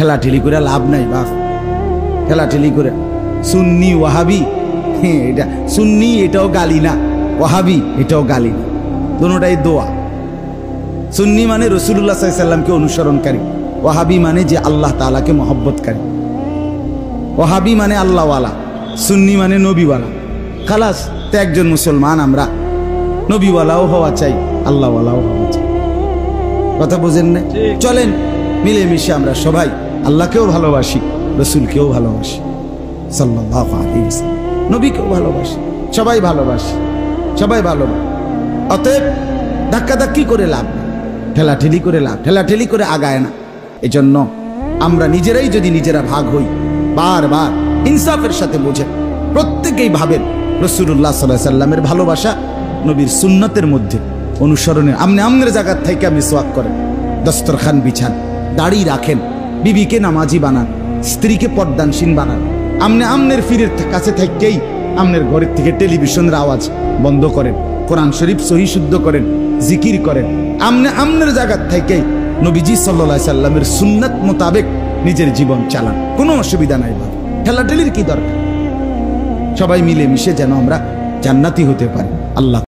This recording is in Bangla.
ঠেলাঠেলি করে লাভ নাই বাপ, ঠেলাঠেলি করে। সুন্নি ওয়াহাবি, এটা সুন্নি এটাও গালি না, ওয়াহাবি এটাও গালি না, দুটোটাই দোয়া। সুন্নি মানে রাসূলুল্লাহ সাল্লাল্লাহু আলাইহি ওয়াসাল্লামকে অনুসরণকারী, ওয়াহাবি মানে যে আল্লাহ তাআলাকে মহব্বতকারী। ওয়াহাবি মানে আল্লাহওয়ালা, সুন্নি মানে নবীওয়ালা। খালাস, তো একজন মুসলমান আমরা নবীওয়ালাও হওয়া চাই, আল্লাহওয়ালাও হওয়া চাই। কথা বুঝেন না? চলেন মিলেমিশে আমরা সবাই আল্লাহকেও ভালোবাসি, রসুলকেও ভালোবাসি, সাল্লাল্লাহু আলাইহি ওয়াসাল্লাম, নবীকেও ভালোবাসি, সবাই ভালোবাসি, সবাই ভালোবাসি। অতএব ধাক্কাধাক্কি করে লাভ না, ঠেলাঠেলি করে লাভ, ঠেলাঠেলি করে আগায় না। এজন্য আমরা নিজেরাই যদি নিজেরা ভাগ হই, বারবার ইনসাফের সাথে বোঝেন, প্রত্যেকেই ভাবেন রাসূলুল্লাহ সাল্লাল্লাহু আলাইহি ওয়াসাল্লামের ভালোবাসা নবীর সুন্নতের মধ্যে অনুসরণে। আমনে আমনের জায়গার থেকে মিসওয়াক করেন, দস্তরখান বিছান, দাড়ি রাখেন, বিবিকে নামাজি বানান, স্ত্রীকে পর্দানসীন বানান। আমনে আমনের ফিরের কাছে থেকেই আমনের ঘরের থেকে টেলিভিশনের আওয়াজ বন্ধ করেন, কোরআন শরীফ সহি শুদ্ধ করেন, জিকির করেন। আমনে আমনের জায়গার থেকেই নবীজি সাল্লাল্লাহু আলাইহি সাল্লামের সুন্নাত মোতাবেক নিজের জীবন চালান, কোনো অসুবিধা নাই। ভাই ঠেলাঠেলির কি দরকার? সবাই মিলে মিশে যেন আমরা জান্নাতি হতে পারি। আল্লাহ